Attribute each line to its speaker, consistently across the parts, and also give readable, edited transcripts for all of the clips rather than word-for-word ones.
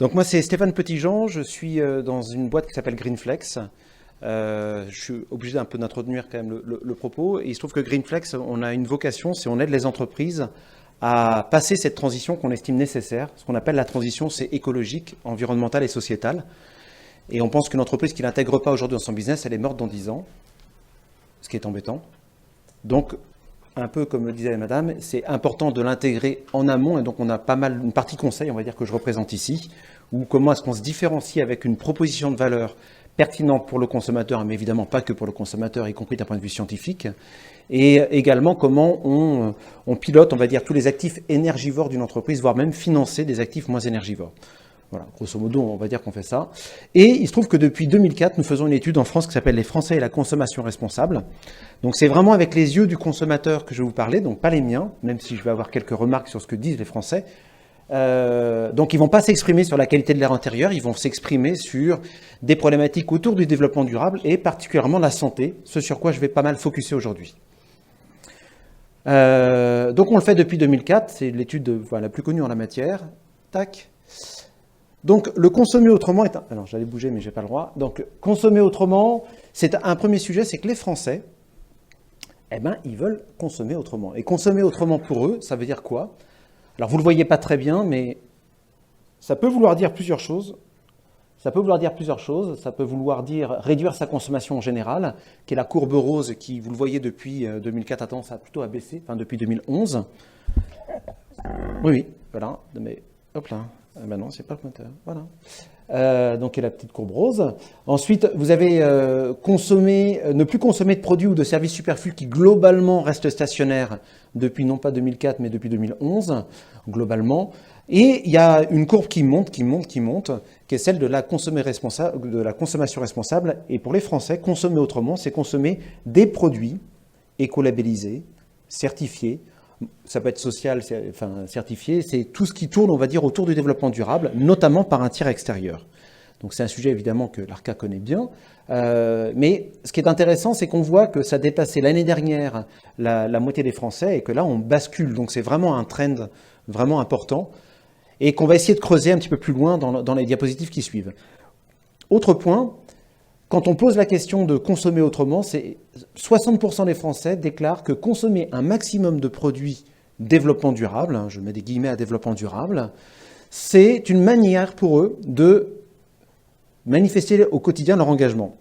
Speaker 1: Donc moi c'est Stéphane Petitjean, je suis dans une boîte qui s'appelle Greenflex. Je suis obligé d'un peu d'introduire quand même le propos. Et il se trouve que Greenflex, on a une vocation, c'est on aide les entreprises à passer cette transition qu'on estime nécessaire. Ce qu'on appelle la transition, c'est écologique, environnementale et sociétale. Et on pense qu'une entreprise qui ne l'intègre pas aujourd'hui dans son business, elle est morte dans 10 ans, ce qui est embêtant. Donc, un peu comme le disait madame, c'est important de l'intégrer en amont. Et donc, on a pas mal, une partie conseil, on va dire, que je représente ici, où comment est-ce qu'on se différencie avec une proposition de valeur pertinente pour le consommateur, mais évidemment pas que pour le consommateur, y compris d'un point de vue scientifique, et également comment on pilote, on va dire, tous les actifs énergivores d'une entreprise, voire même financer des actifs moins énergivores. Voilà, grosso modo, on va dire qu'on fait ça. Et il se trouve que depuis 2004, nous faisons une étude en France qui s'appelle « Les Français et la consommation responsable ». Donc c'est vraiment avec les yeux du consommateur que je vais vous parler, donc pas les miens, même si je vais avoir quelques remarques sur ce que disent les Français. Donc ils ne vont pas s'exprimer sur la qualité de l'air intérieur, ils vont s'exprimer sur des problématiques autour du développement durable et particulièrement la santé, ce sur quoi je vais pas mal focuser aujourd'hui. Donc on le fait depuis 2004, c'est l'étude la plus connue en la matière. Tac. Donc le consommer autrement est un... Alors j'allais bouger mais j'ai pas le droit. Donc consommer autrement, c'est un premier sujet, c'est que les Français, eh ben, ils veulent consommer autrement. Et consommer autrement pour eux, ça veut dire quoi? Alors vous ne le voyez pas très bien, mais ça peut vouloir dire plusieurs choses. Ça peut vouloir dire réduire sa consommation en général, qui est la courbe rose qui, vous le voyez depuis 2004, a tendance à plutôt à baisser, enfin depuis 2011. Oui, voilà, mais hop là. Ah ben non, c'est pas le moteur. Voilà. Donc, il y a la petite courbe rose. Ensuite, vous avez ne plus consommer de produits ou de services superflus qui, globalement, restent stationnaires depuis, non pas 2004, mais depuis 2011, globalement. Et il y a une courbe qui monte, qui est celle de la consommation responsable. Et pour les Français, consommer autrement, c'est consommer des produits écolabellisés, certifiés. Ça peut être social, enfin certifié, c'est tout ce qui tourne, on va dire, autour du développement durable, notamment par un tiers extérieur. Donc c'est un sujet évidemment que l'ARCA connaît bien, mais ce qui est intéressant, c'est qu'on voit que ça dépassait l'année dernière la moitié des Français et que là on bascule, donc c'est vraiment un trend vraiment important et qu'on va essayer de creuser un petit peu plus loin dans les diapositives qui suivent. Autre point, quand on pose la question de consommer autrement, c'est 60% des Français déclarent que consommer un maximum de produits développement durable, je mets des guillemets à développement durable, c'est une manière pour eux de manifester au quotidien leur engagement.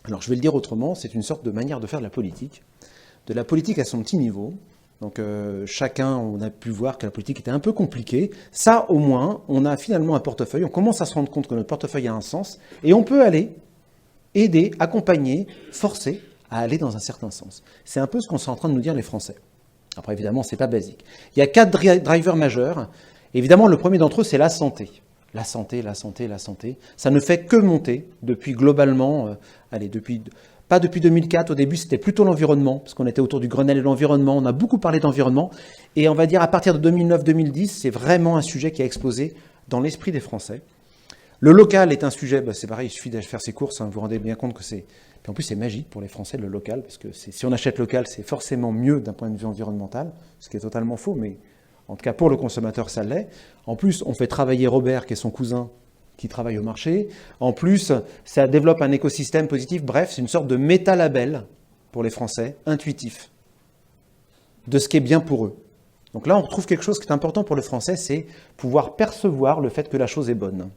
Speaker 1: Alors je vais le dire autrement, c'est une sorte de manière de faire de la politique à son petit niveau. Donc chacun, on a pu voir que la politique était un peu compliquée. Ça au moins, on a finalement un portefeuille, on commence à se rendre compte que notre portefeuille a un sens et on peut aller aider, accompagner, forcer à aller dans un certain sens. C'est un peu ce qu'on est en train de nous dire les Français. Après, évidemment, ce n'est pas basique. Il y a 4 drivers majeurs. Évidemment, le premier d'entre eux, c'est la santé. La santé. Ça ne fait que monter depuis globalement, pas depuis 2004, au début, c'était plutôt l'environnement, parce qu'on était autour du Grenelle de l'environnement, on a beaucoup parlé d'environnement, et on va dire à partir de 2009-2010, c'est vraiment un sujet qui a explosé dans l'esprit des Français. Le local est un sujet, c'est pareil, il suffit d'aller faire ses courses, vous vous rendez bien compte que c'est... Puis en plus, c'est magique pour les Français, le local, parce que si on achète local, c'est forcément mieux d'un point de vue environnemental, ce qui est totalement faux, mais en tout cas pour le consommateur, ça l'est. En plus, on fait travailler Robert, qui est son cousin, qui travaille au marché. En plus, ça développe un écosystème positif. Bref, c'est une sorte de méta-label pour les Français, intuitif, de ce qui est bien pour eux. Donc là, on retrouve quelque chose qui est important pour le Français, c'est pouvoir percevoir le fait que la chose est bonne.